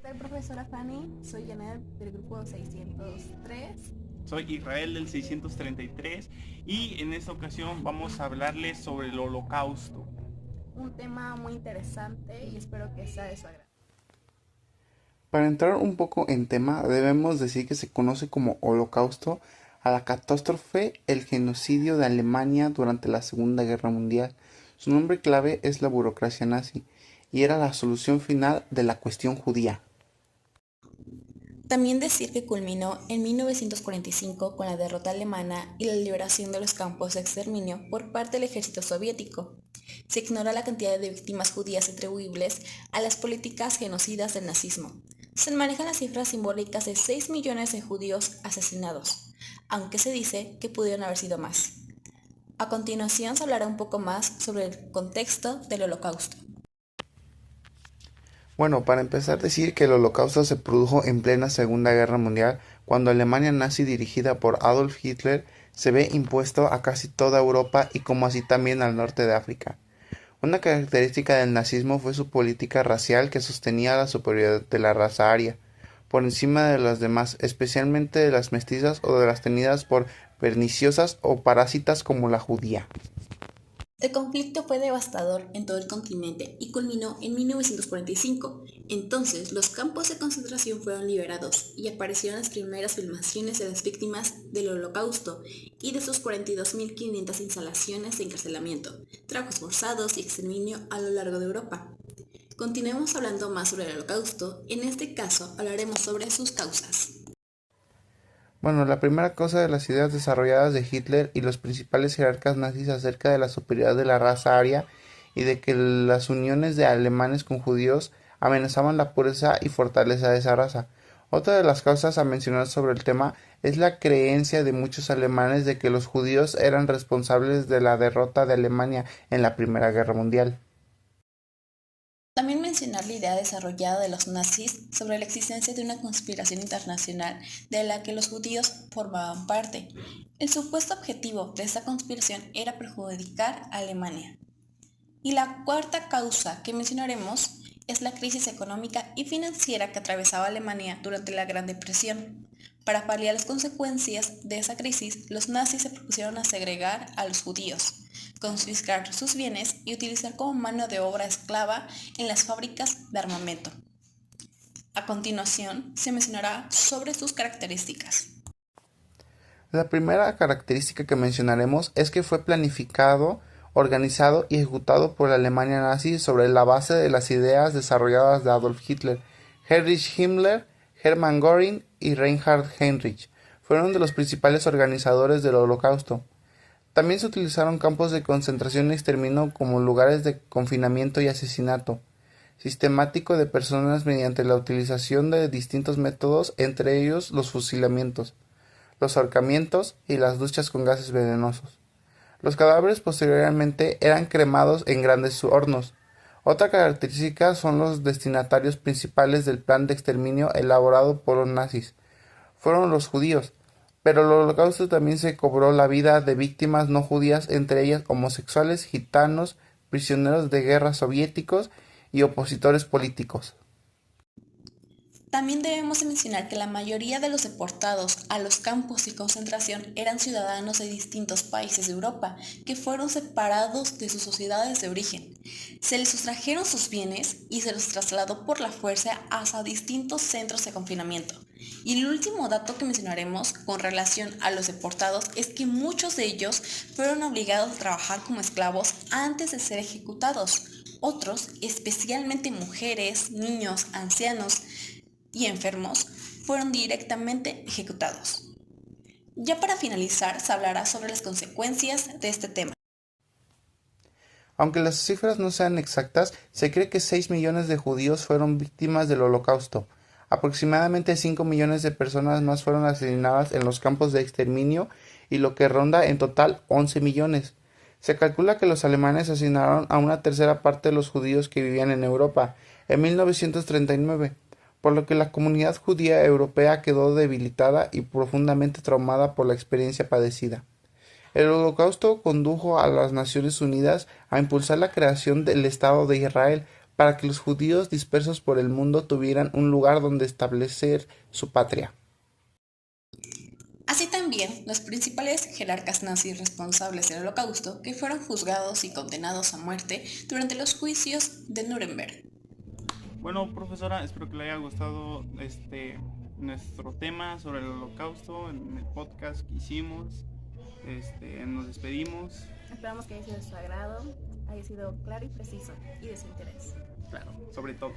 tal, profesora Fanny? Soy Janet del grupo 603. Soy Israel del 633 y en esta ocasión vamos a hablarles sobre el Holocausto. Un tema muy interesante y espero que sea de su agrado. Para entrar un poco en tema, debemos decir que se conoce como Holocausto a la catástrofe, el genocidio de Alemania durante la Segunda Guerra Mundial. Su nombre clave es la burocracia nazi y era la solución final de la cuestión judía. También decir que culminó en 1945 con la derrota alemana y la liberación de los campos de exterminio por parte del ejército soviético. Se ignora la cantidad de víctimas judías atribuibles a las políticas genocidas del nazismo. Se manejan las cifras simbólicas de 6 millones de judíos asesinados, aunque se dice que pudieron haber sido más. A continuación se hablará un poco más sobre el contexto del Holocausto. Bueno, para empezar decir que el Holocausto se produjo en plena Segunda Guerra Mundial, cuando Alemania nazi dirigida por Adolf Hitler se ve impuesto a casi toda Europa y como así también al norte de África. Una característica del nazismo fue su política racial que sostenía la superioridad de la raza aria, por encima de las demás, especialmente de las mestizas o de las tenidas por perniciosas o parásitas como la judía. El conflicto fue devastador en todo el continente y culminó en 1945. Entonces, los campos de concentración fueron liberados y aparecieron las primeras filmaciones de las víctimas del Holocausto y de sus 42.500 instalaciones de encarcelamiento, trabajos forzados y exterminio a lo largo de Europa. Continuemos hablando más sobre el Holocausto. En este caso, hablaremos sobre sus causas. Bueno, la primera cosa de las ideas desarrolladas de Hitler y los principales jerarcas nazis acerca de la superioridad de la raza aria y de que las uniones de alemanes con judíos amenazaban la pureza y fortaleza de esa raza. Otra de las causas a mencionar sobre el tema es la creencia de muchos alemanes de que los judíos eran responsables de la derrota de Alemania en la Primera Guerra Mundial. También mencionar la idea desarrollada de los nazis sobre la existencia de una conspiración internacional de la que los judíos formaban parte. El supuesto objetivo de esta conspiración era perjudicar a Alemania. Y la cuarta causa que mencionaremos es la crisis económica y financiera que atravesaba Alemania durante la Gran Depresión. Para paliar las consecuencias de esa crisis, los nazis se propusieron a segregar a los judíos, confiscar sus bienes y utilizar como mano de obra esclava en las fábricas de armamento. A continuación, se mencionará sobre sus características. La primera característica que mencionaremos es que fue planificado, organizado y ejecutado por la Alemania nazi sobre la base de las ideas desarrolladas de Adolf Hitler, Heinrich Himmler, Hermann Göring y Reinhard Heinrich. Fueron de los principales organizadores del Holocausto. También se utilizaron campos de concentración y exterminio como lugares de confinamiento y asesinato sistemático de personas mediante la utilización de distintos métodos, entre ellos los fusilamientos, los ahorcamientos y las duchas con gases venenosos. Los cadáveres posteriormente eran cremados en grandes hornos. Otra característica son los destinatarios principales del plan de exterminio elaborado por los nazis. Fueron los judíos, pero el Holocausto también se cobró la vida de víctimas no judías, entre ellas homosexuales, gitanos, prisioneros de guerra soviéticos y opositores políticos. También debemos mencionar que la mayoría de los deportados a los campos de concentración eran ciudadanos de distintos países de Europa que fueron separados de sus sociedades de origen. Se les sustrajeron sus bienes y se los trasladó por la fuerza hacia distintos centros de confinamiento. Y el último dato que mencionaremos con relación a los deportados es que muchos de ellos fueron obligados a trabajar como esclavos antes de ser ejecutados. Otros, especialmente mujeres, niños, ancianos y enfermos, fueron directamente ejecutados. Ya para finalizar, se hablará sobre las consecuencias de este tema. Aunque las cifras no sean exactas, se cree que 6 millones de judíos fueron víctimas del Holocausto. Aproximadamente 5 millones de personas más fueron asesinadas en los campos de exterminio y lo que ronda en total 11 millones. Se calcula que los alemanes asesinaron a una tercera parte de los judíos que vivían en Europa en 1939, por lo que la comunidad judía europea quedó debilitada y profundamente traumada por la experiencia padecida. El Holocausto condujo a las Naciones Unidas a impulsar la creación del Estado de Israel para que los judíos dispersos por el mundo tuvieran un lugar donde establecer su patria. Así también, los principales jerarcas nazis responsables del Holocausto que fueron juzgados y condenados a muerte durante los juicios de Nuremberg. Bueno, profesora, espero que le haya gustado nuestro tema sobre el Holocausto en el podcast que hicimos. Nos despedimos. Esperamos que haya sido de su agrado, haya sido claro y preciso y de su interés. Claro, sobre todo.